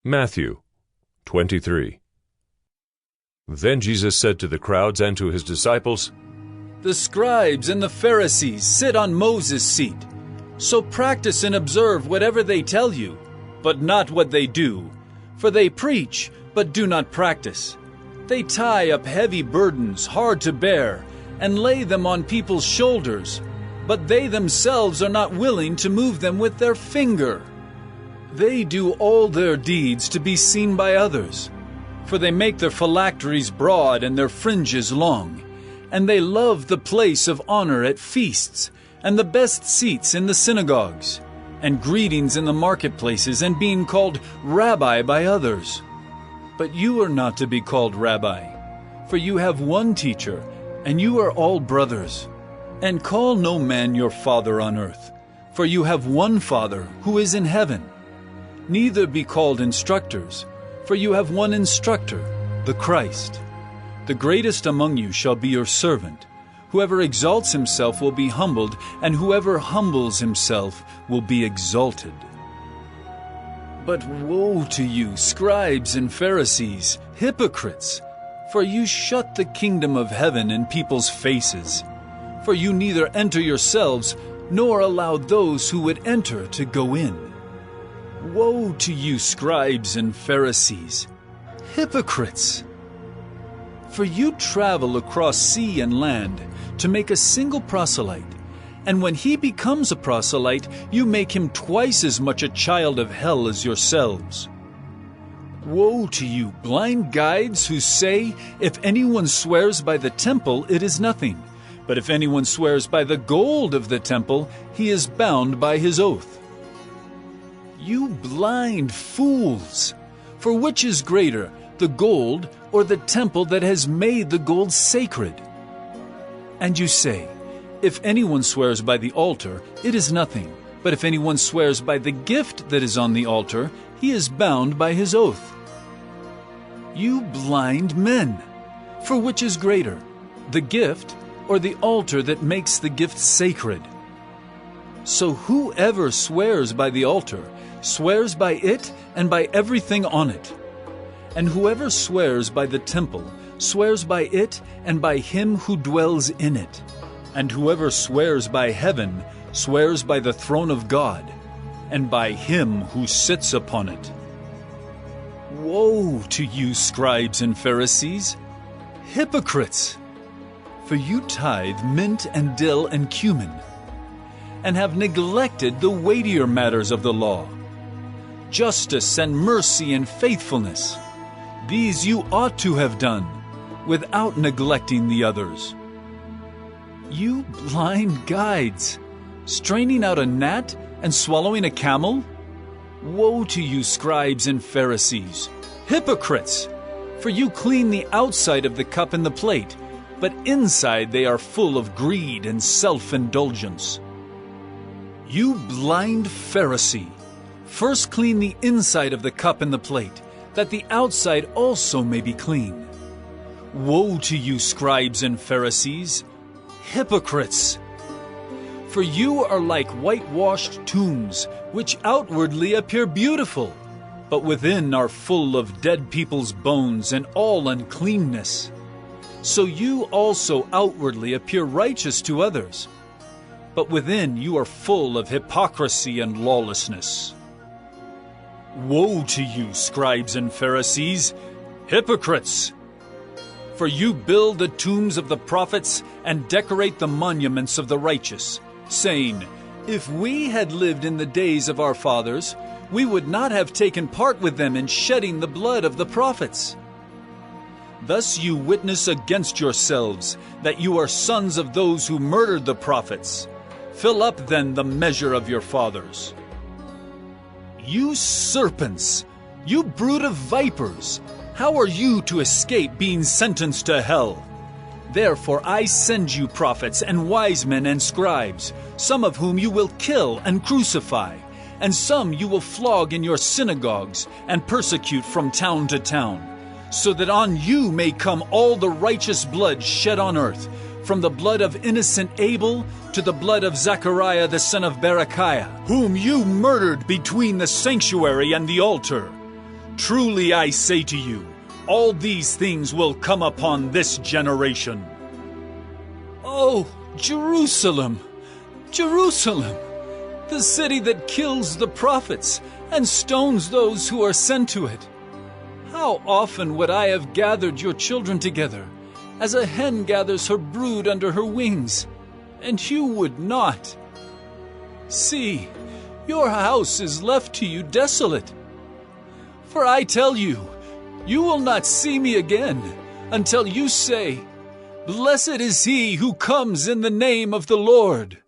Matthew 23. Then Jesus said to the crowds and to his disciples, The scribes and the Pharisees sit on Moses' seat. So practice and observe whatever they tell you, but not what they do. For they preach, but do not practice. They tie up heavy burdens, hard to bear, and lay them on people's shoulders, but they themselves are not willing to move them with their finger. They do all their deeds to be seen by others, for they make their phylacteries broad and their fringes long, and they love the place of honor at feasts, and the best seats in the synagogues, and greetings in the marketplaces, and being called Rabbi by others. But you are not to be called Rabbi, for you have one teacher, and you are all brothers. And call no man your father on earth, for you have one Father who is in heaven. Neither be called instructors, for you have one instructor, the Christ. The greatest among you shall be your servant. Whoever exalts himself will be humbled, and whoever humbles himself will be exalted. But woe to you, scribes and Pharisees, hypocrites! For you shut the kingdom of heaven in people's faces. For you neither enter yourselves, nor allow those who would enter to go in. Woe to you, scribes and Pharisees, hypocrites! For you travel across sea and land to make a single proselyte, and when he becomes a proselyte, you make him twice as much a child of hell as yourselves. Woe to you, blind guides, who say, if anyone swears by the temple, it is nothing, but if anyone swears by the gold of the temple, he is bound by his oath. You blind fools! For which is greater, the gold or the temple that has made the gold sacred? And you say, if anyone swears by the altar, it is nothing, but if anyone swears by the gift that is on the altar, he is bound by his oath. You blind men! For which is greater, the gift or the altar that makes the gift sacred? So whoever swears by the altar swears by it and by everything on it. And whoever swears by the temple swears by it and by him who dwells in it. And whoever swears by heaven swears by the throne of God and by him who sits upon it. Woe to you, scribes and Pharisees, hypocrites! For you tithe mint and dill and cumin, and have neglected the weightier matters of the law, justice and mercy and faithfulness. These you ought to have done, without neglecting the others. You blind guides, straining out a gnat and swallowing a camel? Woe to you, scribes and Pharisees, hypocrites! For you clean the outside of the cup and the plate, but inside they are full of greed and self-indulgence. You blind Pharisee, first clean the inside of the cup and the plate, that the outside also may be clean. Woe to you, scribes and Pharisees, hypocrites! For you are like whitewashed tombs, which outwardly appear beautiful, but within are full of dead people's bones and all uncleanness. So you also outwardly appear righteous to others, but within you are full of hypocrisy and lawlessness. Woe to you, scribes and Pharisees, hypocrites! For you build the tombs of the prophets and decorate the monuments of the righteous, saying, if we had lived in the days of our fathers, we would not have taken part with them in shedding the blood of the prophets. Thus you witness against yourselves that you are sons of those who murdered the prophets. Fill up then the measure of your fathers. You serpents, you brood of vipers, how are you to escape being sentenced to hell? Therefore I send you prophets and wise men and scribes, some of whom you will kill and crucify, and some you will flog in your synagogues and persecute from town to town, so that on you may come all the righteous blood shed on earth, from the blood of innocent Abel to the blood of Zechariah the son of Berechiah, whom you murdered between the sanctuary and the altar. Truly I say to you, all these things will come upon this generation. Oh, Jerusalem, Jerusalem, the city that kills the prophets and stones those who are sent to it. How often would I have gathered your children together, as a hen gathers her brood under her wings, and you would not. See, your house is left to you desolate. For I tell you, you will not see me again until you say, Blessed is he who comes in the name of the Lord.